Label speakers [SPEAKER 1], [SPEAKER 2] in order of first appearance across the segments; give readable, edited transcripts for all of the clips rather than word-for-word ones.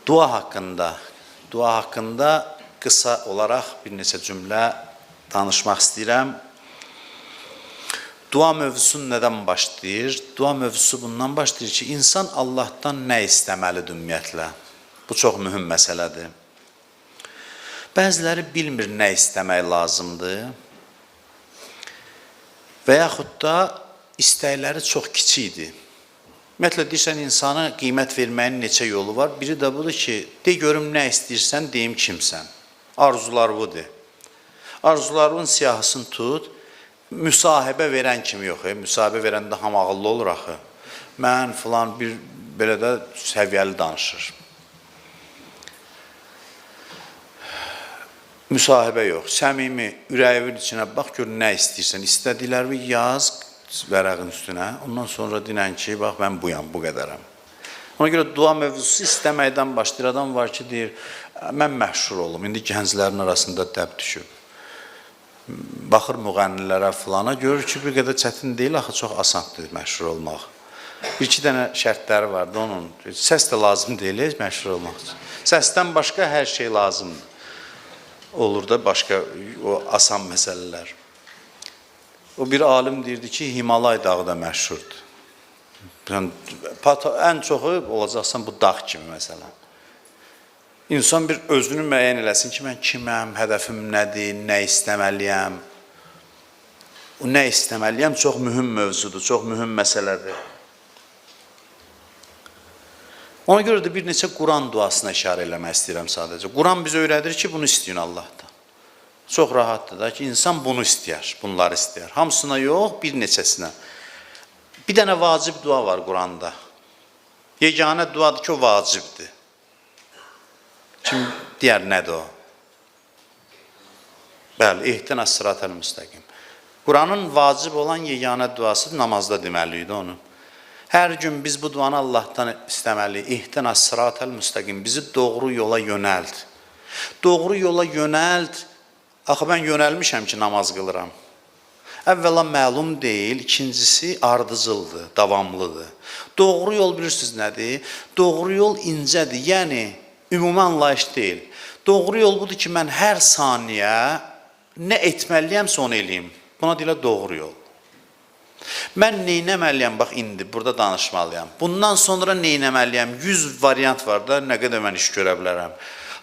[SPEAKER 1] Dua haqqında qısa olaraq bir neçə cümlə danışmaq istəyirəm. Dua mövzusu nədən başlayır? Dua mövzusu bundan başlayır ki, insan Allahdan nə istəməlidir ümumiyyətlə? Bu çox mühüm məsələdir. Bəziləri bilmir nə istəmək lazımdır və yaxud da istəkləri çox kiçikdir. Ümumiyyətlə, deyirsən, insana qiymət verməyin neçə yolu var. Biri də budur ki, de görüm nə istəyirsən, deyim kimsən. Arzular budur. Arzuların siyahısını tut, müsahibə verən kimi yox. Müsahibə verəndə ham ağıllı olur axı. Mən filan bir belə də səviyyəli danışır. Müsahibə yox. Səmimi, ürəyimin içinə bax, gör nə istəyirsən. İstədiklərimi yaz vərəqin üstünə. Ondan sonra dinən ki, bax, mən buyam, bu qədərəm. Ona görə dua mövzusu istəməkdən başlayır. Adam var ki, deyir, mən məşhur olum. İndi gənclərin arasında dəb düşüb. Baxır müğənnilərə filana, görür ki, bir qədər çətin deyil, axı çox asandır məşhur olmaq. Bir-iki dənə şərtləri vardı onun. Səs də lazım deyil, məşhur olmaq üçün. Səsdən başqa hər şey lazımdır. Olur da başqa o asan məsələlər. O bir alim deyirdi ki, Himalay dağı da məşhurdur. Ən çoxu olacaqsan bu dağ kimi məsələn. İnsan bir özünü müəyyən eləsin ki, mən kiməm, hədəfim nədir, nə istəməliyəm. O nə istəməliyəm çox mühüm mövzudur, çox mühüm məsələdir. Ona görə də bir neçə Quran duasına işarə eləmək istəyirəm sadəcə. Quran bizə öyrədir ki, bunu istəyin Allahdan. Çox rahatdır da ki, insan bunu istəyər, bunları istəyər. Hamısına yox, bir neçəsinə. Bir dənə vacib dua var Quranda. Yeganə duadır ki, o vacibdir. Kim deyər, nədir o? Bəli, İhdinəs sıratəl müstəqim. Quranın vacib olan yeganə duası namazda deməliydi onu. Hər gün biz bu duanı Allahdan istəməliyik. İhdinəs sıratəl müstəqim. Bizi doğru yola yönəld. Doğru yola yönəld. Axı, mən yönəlmişəm ki, namaz qılıram. Əvvəla məlum deyil, ikincisi ardıcıldır, davamlıdır. Doğru yol bilirsiniz nədir? Doğru yol incədir, yəni ümumi anlayış deyil. Doğru yol budur ki, mən hər saniyə nə etməliyəmsə onu eləyim. Buna deyilə doğru yol. Mən neynəməliyəm, bax indi burada danışmalıyam. Bundan sonra neynəməliyəm? 100 variant var da, nə qədər mən iş görə bilərəm.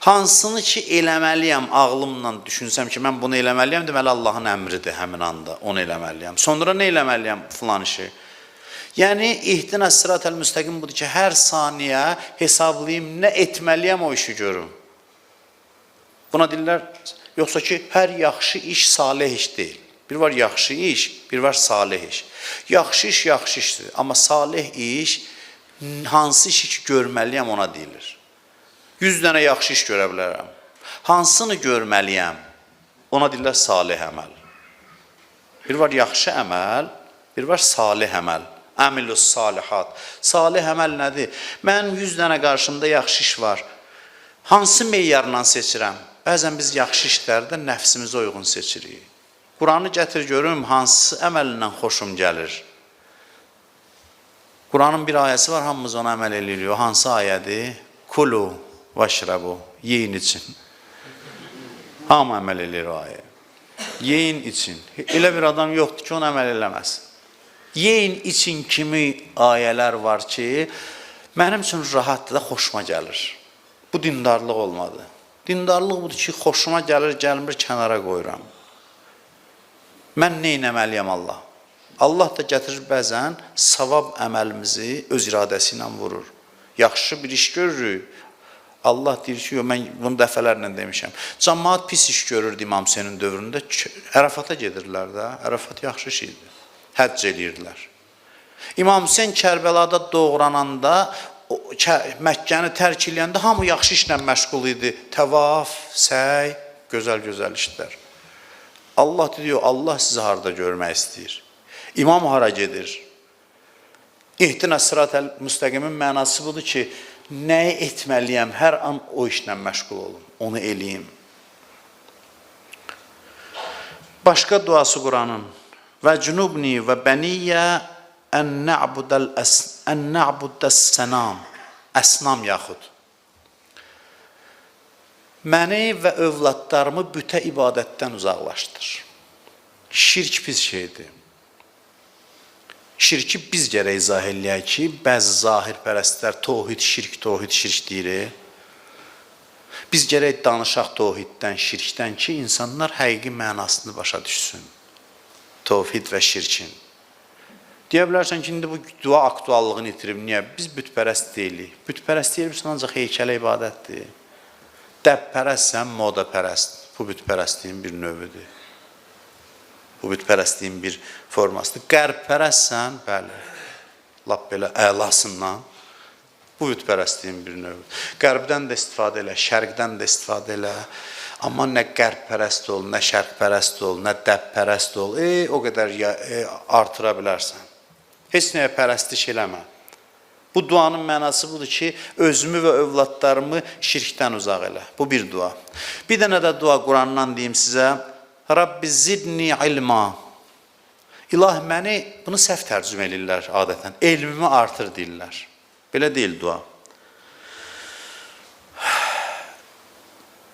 [SPEAKER 1] Hansını ki eləməliyəm, ağlımla düşünsəm ki, mən bunu eləməliyəm, deməli Allahın əmridir həmin anda, onu eləməliyəm. Sonra nə eləməliyəm filan işi? Yəni, İhdinəs sıratəl müstəqim budur ki, hər saniyə hesablayayım, nə etməliyəm o işi görüm. Buna deyirlər, yoxsa ki, hər yaxşı iş salih iş deyil. Bir var yaxşı iş, bir var salih iş. Yaxşı iş, yaxşı işdir. Amma salih iş, hansı işi ki görməliyəm ona deyilir. 100 dənə yaxşı iş görə bilərəm. Hansını görməliyəm? Ona deyirlər salih əməl. Bir var yaxşı əməl, bir var salih əməl. Əmilus salihat. Salih əməl nədir? Mən 100 dənə qarşımda yaxşı iş var. Hansı meyarla seçirəm? Bəzən biz yaxşı işlərdə nəfsimizə uyğun seçirik. Quranı gətir görüm, hansı əməlindən xoşum gəlir? Quranın bir ayəsi var, hamımız ona əməl edirik. O hansı ayədir? Kulu vaşrabu, yeyin için. Hamı əməl edir o ayə. Yeyin için. Elə bir adam yoxdur ki, onu əməl eləməz. Yeyin için kimi ayələr var ki, mənim üçün rahatdır da xoşuma gəlir. Bu dindarlıq olmadı. Dindarlıq budur ki, xoşuma gəlir, gəlmir, kənara qoyuram. Mən nə etməliyəm Allah? Allah da gətirir bəzən savab əməlimizi öz iradəsi ilə vurur. Yaxşı bir iş görürük. Allah deyir ki, mən bunu dəfələrlə demişəm. Cəmaət pis iş görürdü İmam Hüseynin dövründə. Ərəfata gedirlər də. Ərəfat yaxşı şeydir. Həcc edirlər. İmam Hüseyn Kərbəlada doğrananda, Məkkəni tərk eləyəndə hamı yaxşı işlə məşğul idi. Təvaf, səy, gözəl-gözəl işlər. Allah diyor, Allah sizi harda görmək istəyir. İmam hara gedir? İhdinəs sıratəl müstəqimin mənası budur ki, nəyi etməliyəm, hər an o işlə məşğul olum, onu eləyim. Başqa duası Quranın. Və cünubni və bəniyyə ən na'budəs sənam. Əsnam yaxud. məni və övladlarımı bütə ibadətdən uzaqlaşdır. Şirk pis şeydir. Şirki biz gərək izah eləyək ki, bəzi zahirpərəstlər tohid, şirk deyir. Biz gərək danışaq tohiddən, şirkdən ki, insanlar həqiqi mənasını başa düşsün. Tohid və şirkin. Deyə bilərsən ki, indi bu dua aktuallığını itirib. Niyə? Biz bütpərəst deyilik. Bütpərəst deyilsən ancaq heykələ ibadətdir. Dəbpərəstsən, modapərəst. Bu bütpərəstliyin bir növüdür. Bu bütpərəstliyin bir formasıdır. Qərbpərəstsən, bəli, lap belə əlasından. Bu bütpərəstliyin bir növüdür. Qərbdən də istifadə elə, şərqdən də istifadə elə. Amma nə qərbpərəst ol, nə şərqpərəst ol, nə dəbpərəst ol, o qədər artıra bilərsən. Heç nəyə pərəstiş eləmə. Bu duanın mənası budur ki, özümü və övladlarımı şirkdən uzaq elə. Bu bir dua. Bir dənə də dua Qurandan deyim sizə. Rabbi zidni ilma. İlah məni, bunu səhv tərcümə edirlər adətən. Elmimi artır deyirlər. Belə deyil dua.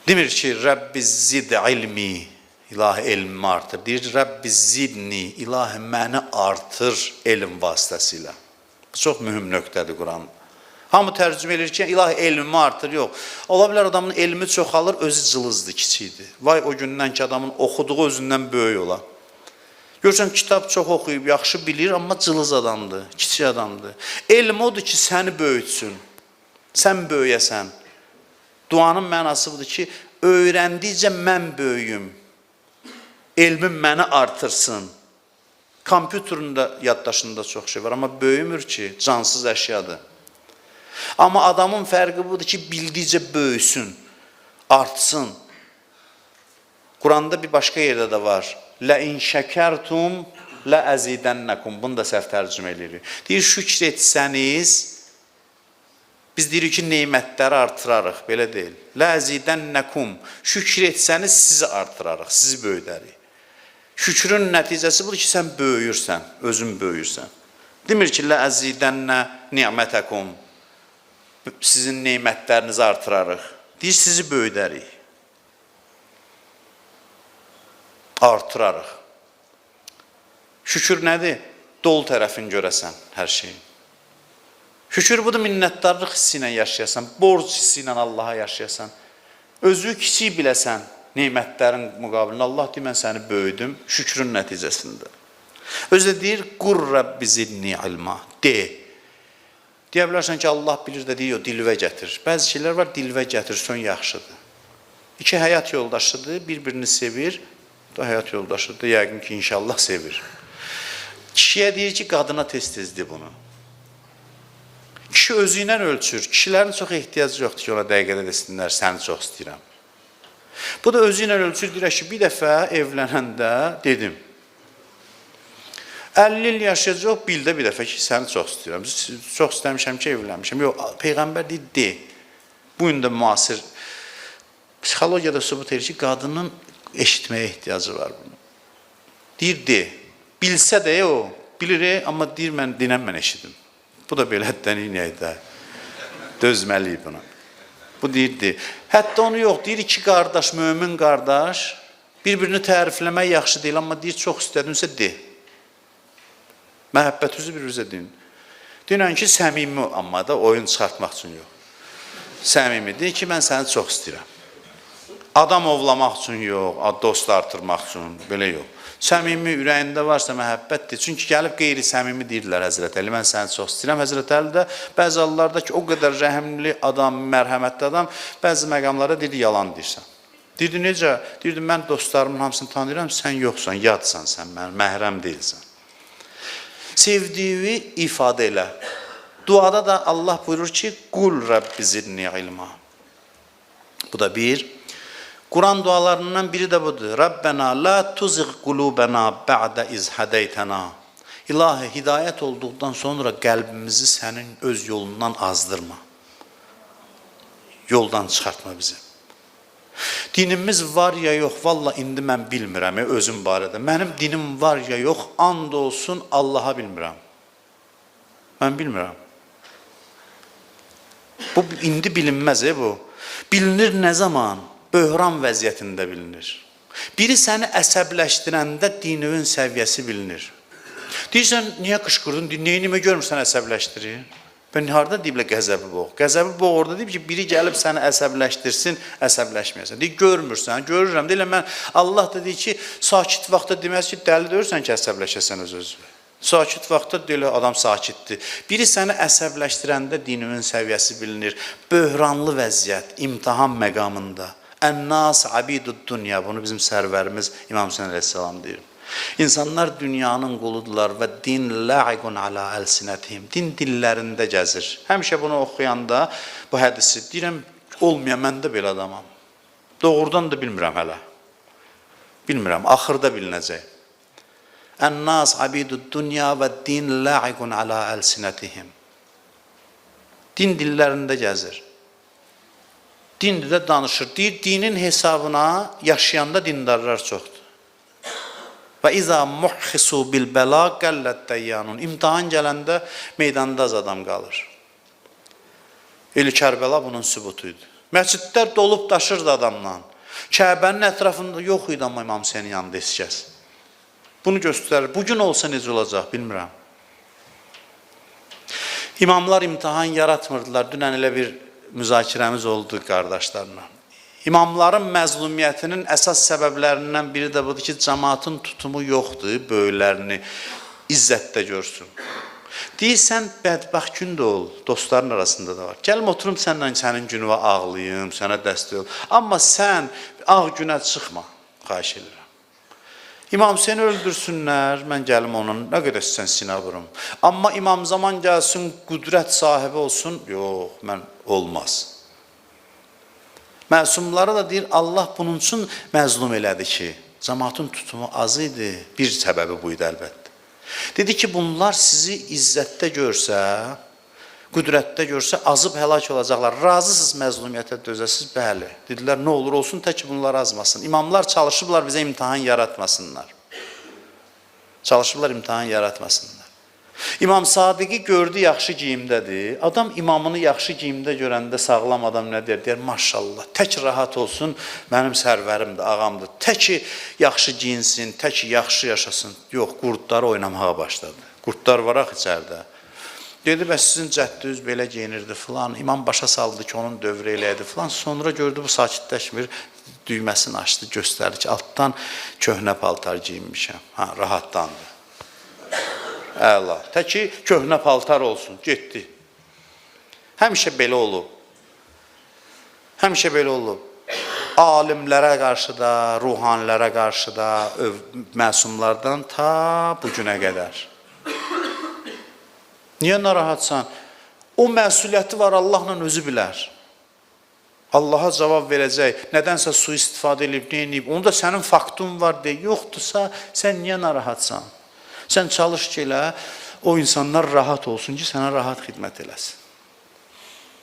[SPEAKER 1] Demir ki, Rabbi zid ilmi. İlahi elmimi artır. Deyir, Rabbi zidni. İlahi məni artır elm vasitəsilə. Bu çox mühüm nöqtədir Quran. Hamı tərcümə edir ki, ilahi elmimi artır. Yox. Ola bilər adamın elmi çoxalır, özü cılızdır, kiçikdir. Vay o gündən ki, adamın oxuduğu özündən böyük ola. Görürsən, kitab çox oxuyub, yaxşı bilir, amma cılız adamdır, kiçik adamdır. Elm odur ki, səni böyütsün, sən böyüyəsən. Duanın mənası budur ki, öyrəndikcə mən böyüyüm, elmim məni artırsın. Kompüterin də yaddaşında çox şey var, amma böyümür ki, cansız əşyadır. Amma adamın fərqi budur ki, bildikcə böyüsün, artsın. Quranda bir başqa yerdə də var. Lə-in şəkərtum, lə-əzidənnəkum. Bunu da səhv tərcümə edirik. Deyir, şükr etsəniz, biz deyirik ki, neymətləri artırarıq, belə deyil. Lə-əzidənnəkum, şükr etsəniz, sizi artırarıq, sizi böyüdərik. Şükrün nəticəsi budur ki, sən böyüyürsən, özün böyüyürsən. Demir ki, lə-əzidənnə ni'mətəkum. Sizin neymətlərinizi artırarıq. Deyir, sizi böyüdərik. Artırarıq. Şükür nədir? Dol tərəfin görəsən hər şeyin. Şükür budur, minnətdarlıq hissi ilə yaşayasan, borc hissi ilə Allaha yaşayasan, özü kiçik biləsən, neymətlərin müqabilində. Allah deyir, mən səni böyüdüm, şükrün nəticəsində. Özü də deyir, qur Rabbi zidni ilma, de. Deyə bilərsən ki, Allah bilir də deyir, dilvə gətir. Bəzi şeylər var, dilvə gətirsən yaxşıdır. İki həyat yoldaşıdır, bir-birini sevir, da həyat yoldaşıdır, yəqin ki, inşallah sevir. Kişiyə deyir ki, qadına tez-tez de bunu. Kişi özü ilə ölçür, kişilərin çox ehtiyacı yoxdur ki, ona dəqiqədə desinlər, səni çox istəyirəm. Bu da özü ilə ölçür, deyir ki, bir dəfə evlənəndə dedim, 50 il yaşayacaq, bildə bir dəfə ki, səni çox istəyirəm. Çox istəmişəm ki, evlənmişəm. Yox, Peyğəmbər deyir, de. Bu gün də müasir psixologiyada sübut edir ki, qadının eşitməyə ehtiyacı var bunu. Deyir, de. Bilsə də o, bilir, amma deyir, mən dinəm, mən eşidim. Bu da belətdən inəyək də. Dözməliyik buna. Bu deyir, de. Hətta onu yox, deyir, iki qardaş, mömin qardaş, bir-birini tərifləmək yaxşı deyil, amma deyir, çox istədinsə, de. Məhəbbət üzü bir-birizə deyin. Deyinən ki, səmimi, amma da oyun çıxartmaq üçün yox. Səmimi, deyin ki, mən səni çox istəyirəm. Adam ovlamaq üçün yox, dost artırmaq üçün, belə yox. Səmimi, ürəyində varsa məhəbbətdir. Çünki gəlib qeyri-səmimi deyirlər Həzrət Əli, mən səni çox istəyirəm. Həzrət Əli də bəzi hallarda ki, o qədər rəhimli adam, mərhəmətli adam, bəzi məqamlara deyir, yalan deyirsən. Deyirdi, necə? Deyirdi, mən dostlarımın hamısını tanıyıram, sən yoxsan, yadsan sən, məhrəm deyilsən. Sevdiğini ifadə elə. Duada da Allah buyurur ki, Qul Rabbi zidni ilma. Bu da bir. Quran dualarından biri də budur. Rabbena la tuzigh qulubana ba'da iz hadaytana. İlahi, hidayət olduqdan sonra qəlbimizi sənin öz yolundan azdırma. Yoldan çıxartma bizi. Dinimiz var ya yox, valla indi mən bilmirəm özüm barədə. Mənim dinim var ya yox, and olsun Allaha bilmirəm. Mən bilmirəm. Bu indi bilinməz bu. Bilinir nə zaman? böhran vəziyyətində bilinir. Biri səni əsəbləşdirəndə dininin səviyyəsi bilinir. Deyirsən, niyə qışqırdın? Neyinimi görmürsən əsəbləşdirir? Ben harda deyiblər qəzəbi boğ? Qəzəbi boğ orada deyib ki, biri gəlib səni əsəbləşdirsin, əsəbləşməyəsən. Deyir, görmürsən, görürəm. Deyirəm, mən Allah da deyir ki, sakit vaxtda deməz ki, dəli deyirsən ki, əsəbləşəsən öz-özünə. Sakit vaxtda deyil, adam sakitdir. Biri səni əsəbləşdirəndə dininin səviyyəsi bilinir. Böhranlı vəziyyət, imtahan məqamında. Ən-nas abidud dünya, bunu bizim sərvərimiz İmam Hüseyin əleyhissalam deyir. İnsanlar dünyanın quludular və din la'iqun ala əlsinətihim. Din dillərində gəzir. Həmişə bunu oxuyanda bu hədisi deyirəm, olmayan mən də belə adamam. Doğrudan da bilmirəm hələ. Bilmirəm, axırda bilinəcək. Ən-nas abidud dünya və din la'iqun ala əlsinətihim. Din dillərində gəzir. Din də danışır. Deyir, dinin hesabına yaşayanda dindarlar çoxdur. Və izə muhxisu bil bəla qəllət dəyyanun. İmtihan gələndə meydanda az adam qalır. Eli Kərbəla bunun sübutuydu. Məscidlər dolub daşırdı adamla. Kəbənin ətrafında yox idi amma İmam Hüseynin yanında heç kəs. Bunu göstərir. Bugün olsa necə olacaq, bilmirəm. İmamlar imtihan yaratmırdılar. Dünən elə bir müzakirəmiz oldu qardaşlarla. İmamların məzlumiyyətinin əsas səbəblərindən biri də budur ki, cəmaatın tutumu yoxdur, böyüklərini izzətdə görsün. Deyirsən, bədbəxt gün də ol, dostların arasında da var. Gəlm oturum səndən sənin günüvə ağlayım, sənə dəstək ol. Amma sən ağ günə çıxma, xahiş edirəm. İmam Hüseyni öldürsünlər, mən gəlim onun, nə qədər sən sinə vurum. Amma İmam Zaman gəlsin, qüdrət sahibi olsun, yox, mən olmaz. Məsumları da deyir, Allah bunun üçün məzlum elədi ki, cəmaatın tutumu az idi, bir səbəbi bu idi əlbəttə. Dedi ki, bunlar sizi izzətdə görsə, qüdrətdə görsə, azıb həlak olacaqlar. Razısınız məzlumiyyətə dözəsiz, bəli. Dedilər, nə olur olsun, tək ki, bunlar azmasın. İmamlar çalışıblar bizə imtihan yaratmasınlar. Çalışıblar imtihan yaratmasınlar. İmam Sadiqi gördü, yaxşı geyimdədir. Adam imamını yaxşı geyimdə görəndə sağlam adam nə deyir? Deyir, maşallah, tək rahat olsun, mənim sərvərimdir, ağamdır. Təki yaxşı giyinsin, təki yaxşı yaşasın. Yox, qurdları oynamağa başladı. Qurdlar var axı içərdə. Dedi, bəs sizin cəddiniz belə giyinirdi filan. İmam başa saldı ki, onun dövrə eləydi filan. Sonra gördü, bu sakitləşmir. Düyməsini açdı, göstərdi ki, altdan köhnə paltar giyinmişəm. Ha, rahatlandı. Əla. Təki köhnə paltar olsun, getdi. Həmişə belə olub. Həmişə belə olub. Alimlərə qarşı da, ruhanilərə qarşı da, məsumlardan ta bu günə qədər. Niyə narahatsan? O məsuliyyəti var, Allahla özü bilər. Allaha cavab verəcək. Nədənsə sui-istifadə edib, neyinib? Onda sənin faktun var deyə. Yoxdursa, sən niyə narahatsan? Sən çalış ki, elə, o insanlar rahat olsun ki, sənə rahat xidmət eləsin.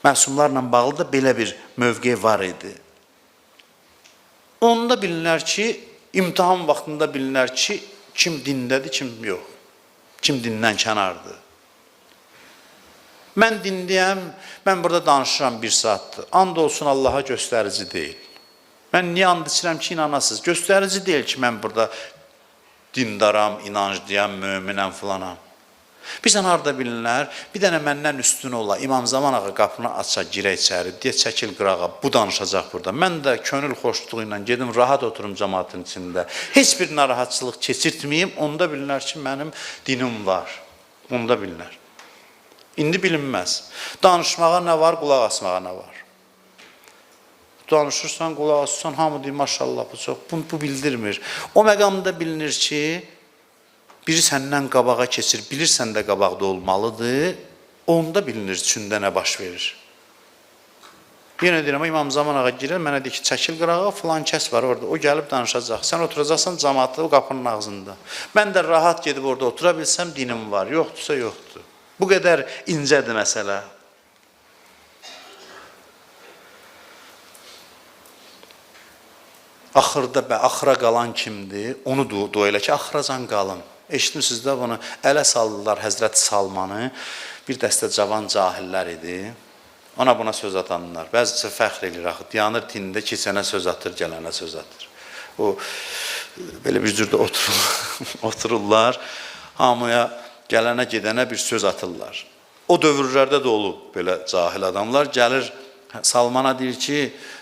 [SPEAKER 1] Məsumlarla bağlı da belə bir mövqe var idi. Onda bilinər ki, imtihan vaxtında bilinər ki, kim dindədir, kim yox. Kim dindən kənardır. Mən dindiyəm, mən burada danışıram bir saatdır. And olsun Allaha göstərici deyil. Mən niyə and içirəm ki, inanasız? Göstərici deyil ki, mən burada dindaram, inanclıyam, möminəm filanam. Bizən harada bilinlər, bir dənə məndən üstün ola, İmam Zaman ağa qapını aça, girə içəri, deyə çəkil qırağa, bu danışacaq burada. Mən də könül xoşluğu ilə gedim, rahat oturum cəmaatın içində. Heç bir narahatçılıq keçirtməyim, onda bilinər ki, mənim dinim var. Onda bilinər. İndi bilinməz. Danışmağa nə var, qulaq asmağa nə var? Danışırsan, qulaq asırsan, hamı deyir, maşallah, bu çox, bu bildirmir. O məqamda bilinir ki, biri səndən qabağa keçir, bilirsən də qabaqda olmalıdır, onda bilinir içində nə baş verir. Yenə deyirəm, İmam Zaman ağa girir, mənə deyir ki, çəkil qırağa, filan kəs var orada, o gəlib danışacaq. Sən oturacaqsan cəmaatda o qapının ağzında. Mən də rahat gedib orada otura bilsəm, dinim var, yoxdursa yoxdur. Bu qədər incədir məsələ. Axıra qalan kimdir? Onu dua elə ki, axıracan qalın. Eşitmişsiniz də bunu, ələ saldılar Həzrət Salmanı, bir dəstə cavan cahillər idi. Ona buna söz atanlar. Bəzisi fəxr edir axı. Yanır tinində keçənə söz atır, gələnə söz atır. O belə bir cürdə otururlar. Hamıya gələnə gedənə bir söz atırlar. O dövrlərdə də olub belə cahil adamlar. Gəlir Salmana deyir ki,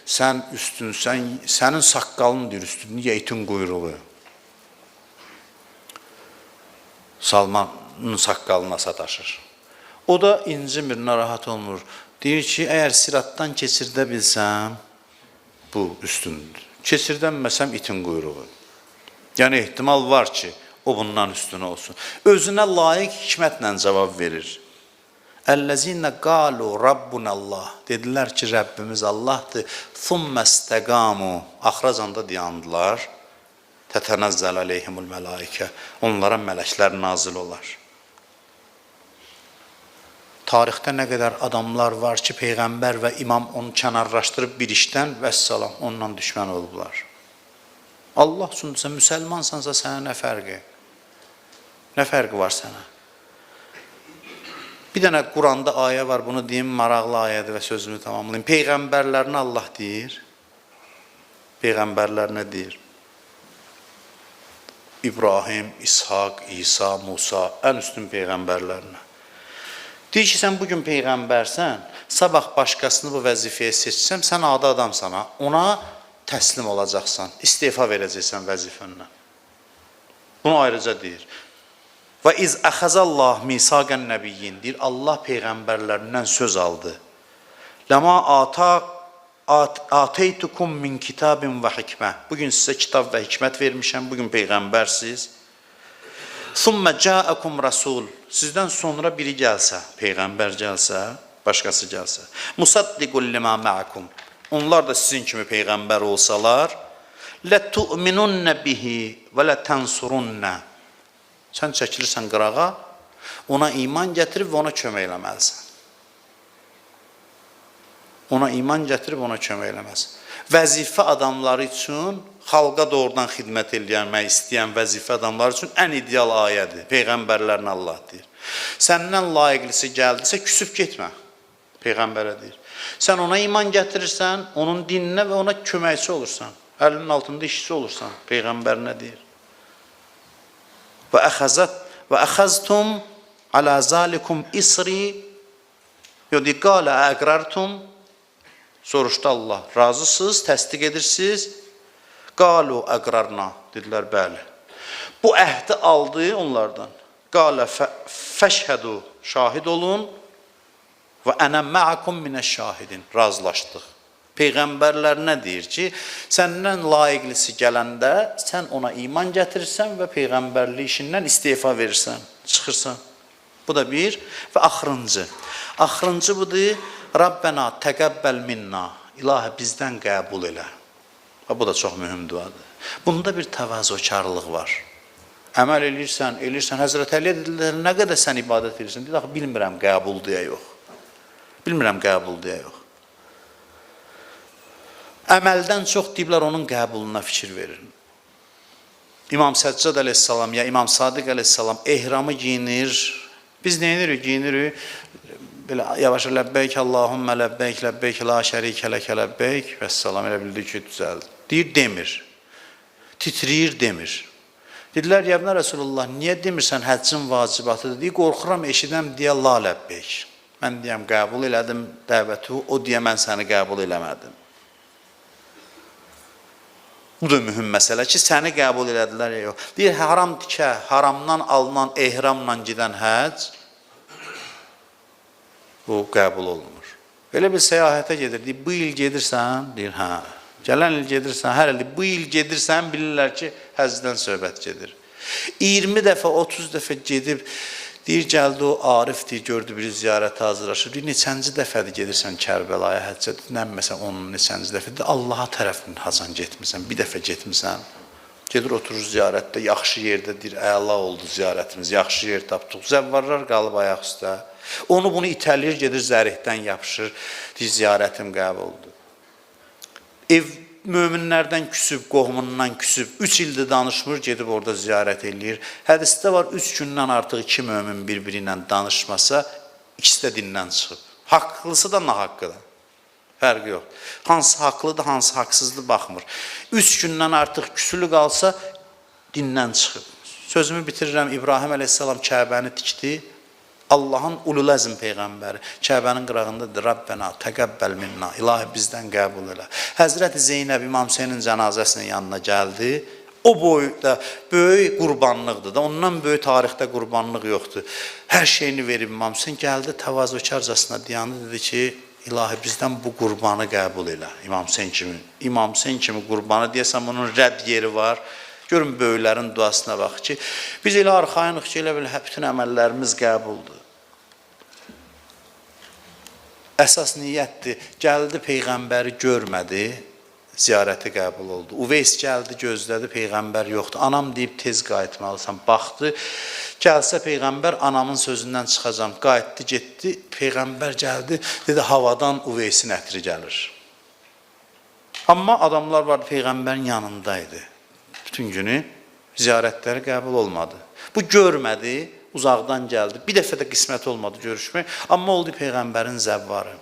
[SPEAKER 1] sən üstünsən, sənin saqqalın deyir üstün, niyə itin quyruğu? Salmanın saqqalına sataşır. O da incimir, narahat olmur. Deyir ki, əgər siratdan keçirdə bilsəm, bu üstündür. Keçirdənməsəm itin quyruğu. Yəni ehtimal var ki, o bundan üstün olsun. Özünə layiq hikmətlə cavab verir. Əl-ləzinə qalu Rabbunallah. Dedilər ki, Rəbbimiz Allahdır. Thumma istəqamu. Axracanda dayandılar. Tətənəzzəl aleyhimul mələikə. Onlara mələklər nazil olar. Tarixdə nə qədər adamlar var ki, Peyğəmbər və imam onu kənarlaşdırıb bir işdən vəssalam, ondan düşmən olublar. Allah üçün sən müsəlmansansa sənə nə fərqi? Nə fərqi var sənə? Bir dənə Quranda ayə var, bunu deyim, maraqlı ayədir və sözümü tamamlayayım. Peyğəmbərlərini Allah deyir. Peyğəmbərlər nə deyir? İbrahim, İshak, İsa, Musa, ən üstün peyğəmbərlərinə. Deyir ki, sən bugün peyğəmbərsən, sabah başqasını bu vəzifəyə seçsəm, sən adi adamsan, ona təslim olacaqsan, istifa verəcəksən vəzifəndən. Bunu ayrıca deyir. Və iz əxəzəllah misaqən nəbiyyin, deyir, Allah peyğəmbərlərindən söz aldı. Ləma ateytukum min kitabin və hikmə. Bugün sizə kitab və hikmət vermişəm, bugün peyğəmbərsiz. Thumma ca'akum rasul. Sizdən sonra biri gəlsə, peyğəmbər gəlsə, başqası gəlsə. Musaddiqul lima ma'akum. Onlar da sizin kimi peyğəmbər olsalar, la tu'minunna bihi və la tansurunna. Sən çəkilirsən qırağa, ona iman gətirib və ona kömək eləməlisən. Ona iman gətirib ona kömək eləməlisən. Vəzifə adamları üçün, xalqa doğrudan xidmət eləmək istəyən vəzifə adamları üçün ən ideal ayədir. Peyğəmbərlərin Allah deyir. Səndən layiqlisi gəldisə, küsüb getmə. Peyğəmbərə deyir. Sən ona iman gətirirsən, onun dininə və ona köməkçi olursan. Əlinin altında işçi olursan. Peyğəmbərinə deyir. Və əxəztum alə zalikum isri yoxdur, qalə əqrartum. Soruşdu Allah, razısınız, təsdiq edirsiniz? Qalu əqrarna, dedilər, bəli. Bu əhdi aldı onlardan. Qalə fəşhədu, şahid olun. Və ənə məəkum minəşşahidin, razılaşdıq. Peyğəmbərlər nə deyir ki, səndən layiqlisi gələndə sən ona iman gətirirsən və peyğəmbərlik işindən istifa verirsən, çıxırsan. Bu da bir. Və axırıncı. Axırıncı budur. Rabbena təqəbbəl minna. İlahə bizdən qəbul elə. Bu da çox mühüm duadır. Bunda bir təvazökarlıq var. Əməl eləyirsən. Həzrət Əliyə dedilər, nə qədər sən ibadət edirsən? Deyir, bilmirəm qəbul deyə yox. Bilmirəm qəbul deyə yox. Əməldən çox deyiblər, onun qəbuluna fikir verir. İmam Səccad əleyhissalam ya İmam Sadiq əleyhissalam ehramı giyinir. Biz nə edirik? Giyinirik. Belə yavaş ləbbeyk, Allahümmə ləbbeyk, ləbbeyk, la şərikə ləkə ləbbeyk və səlam elə bildik ki, düzəldir. Deyir, demir. Titriyir, demir. Dedilər, yəbnə Rasulullah, niyə demirsən həccin vacibatıdır? Deyir, qorxuram, eşidəm deyə la ləbbeyk. Mən deyəm, qəbul elədim dəvəti, o deyə mən səni qəbul eləmədim. Bu da mühüm məsələ ki, səni qəbul elədilər ya yox. Deyir, haram tikə, haramdan alınan ehramla gedən həcc, bu qəbul olunur. Elə bir səyahətə gedir, deyir, bu il gedirsən, deyir, hə. Gələn il gedirsən, hər il, bu il gedirsən, bilirlər ki, həzdən söhbət gedir. 20 dəfə, 30 dəfə gedib, deyir, gəldi o Arif, deyir, gördü bir ziyarətə hazırlaşır, deyir, neçənci dəfədir gedirsən Kərbəlaya həccə, nəməsən onun neçənci dəfədir, Allaha tərəfin hacan getmirsən, bir dəfə getmirsən, gedir, oturur ziyarətdə, yaxşı yerdə, deyir, əla oldu ziyarətimiz, yaxşı yer tapdıq, zəvvarlar qalıb ayaq üstə. Onu bunu itələyir, gedir, zərihdən yapışır, deyir, ziyarətim qəbuldur. Ev möminlərdən küsüb, qohumundan küsüb, 3 ildir danışmır, gedib orada ziyarət eləyir. Hədisdə var, 3 gündən artıq 2 mömin bir-biri ilə danışmasa, ikisi də dindən çıxıb. Haqlısı da nahaqqı da. Fərqi yox. Hansı haqlıdır, hansı haqsızdır baxmır. 3 gündən artıq küsülü qalsa dindən çıxıb. Sözümü bitirirəm. İbrahim əleyhissalam Kəbəni tikdi. Allahın ulul əzm peyğəmbəri Kəbənin qırağındadır. Rabbena təqəbbəl minna. İlahi bizdən qəbul elə. Həzrəti Zeynəb İmam Hüseynin cənazəsinin yanına gəldi. O boyda böyük qurbanlıqdır da. Ondan böyük tarixdə qurbanlıq yoxdur. Hər şeyini verib İmam Hüseyn gəldi, təvazökarcasına dayandı, dedi ki, İlahi bizdən bu qurbanı qəbul elə. İmam Hüseyn kimi qurbanı deyəsən bunun rədd yeri var. Görün böyüklərin duasına bax ki, biz elə arxayınıq ki, elə bil bütün əməllərimiz qəbuldur. Əsas niyyətdir, gəldi Peyğəmbəri görmədi, ziyarəti qəbul oldu. Uveys gəldi, gözlədi, Peyğəmbər yoxdur. Anam deyib tez qayıtmalısan, baxdı. Gəlsə Peyğəmbər anamın sözündən çıxacam. Qayıtdı, getdi, Peyğəmbər gəldi, dedi havadan Uveysin ətri gəlir. Amma adamlar vardı, Peyğəmbərin yanındaydı. Bütün günü ziyarətləri qəbul olmadı. Bu görmədi, uzaqdan gəldi. Bir dəfə də qismət olmadı görüşmək. Amma oldu Peyğəmbərin zəvvarı.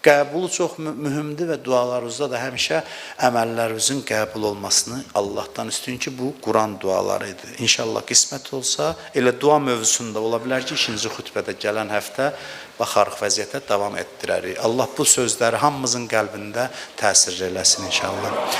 [SPEAKER 1] Qəbulu çox mühümdür və dualarınızda da həmişə əməllərinizin qəbul olmasını Allahdan üstün ki, bu Quran duaları idi. İnşallah qismət olsa, elə dua mövzusunda ola bilər ki, 2-ci xütbədə gələn həftə baxarıq vəziyyətə davam etdirərik. Allah bu sözləri hamımızın qəlbində təsir eləsin inşallah.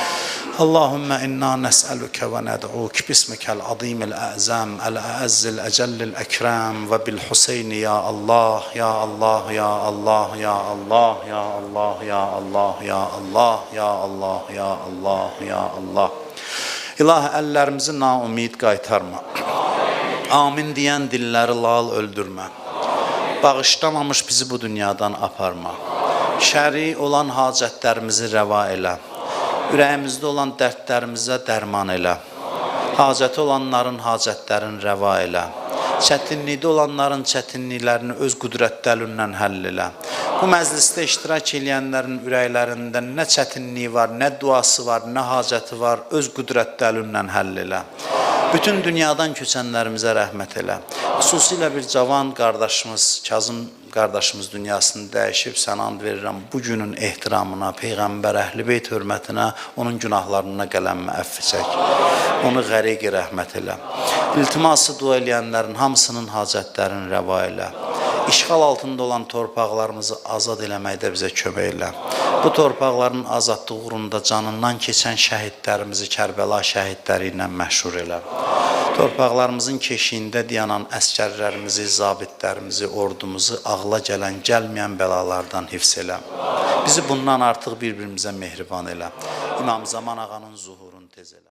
[SPEAKER 1] Allahümmə inna nəsəlükə və nəd'uk bismikəl azimil əzəm, əl-əzzil əcəllil əkrəm və bil Hüseyni ya Allah, ya Allah, ya Allah, ya Allah, ya Allah, ya Allah, ya Allah, ya Allah, ya Allah, ya Allah. İlahi, əllərimizi naumid qaytarma. Amin deyən dilləri lal öldürmə. Bağışlamamış bizi bu dünyadan aparma. Şəri olan hacətlərimizi rəva elə. Ürəyimizdə olan dərdlərimizə dərman elə. Hacəti olanların hacətlərini rəva elə. Çətinlikdə olanların çətinliklərini öz qüdrətli əlindən həll elə. Bu məclisdə iştirak edənlərin ürəklərində nə çətinliyi var, nə duası var, nə hacəti var, öz qüdrətli əlindən həll elə. Bütün dünyadan köçənlərimizə rəhmət elə. Xüsusilə bir cavan qardaşımız, Kazım qardaşımız dünyasını dəyişib, sənə and verirəm bu günün ehtiramına, Peyğəmbər Əhl-i-Beyt hörmətinə, onun günahlarına qələmmə əfv çək. Onu qəriqi rəhmət elə. İltiması dua eləyənlərin hamısının hacətlərini rəva elə. İşğal altında olan torpaqlarımızı azad eləməkdə bizə kömək elə. Bu torpaqların azadlığı uğrunda canından keçən şəhidlərimizi Kərbəla şəhidləri ilə məşhur elə. Torpaqlarımızın keşiyində dayanan əskərlərimizi, zabitlərimizi, ordumuzu ağla gələn, gəlməyən bəlalardan hifz elə. Bizi bundan artıq bir-birimizə mehriban elə. İmam Zaman ağanın zuhurunu tez elə.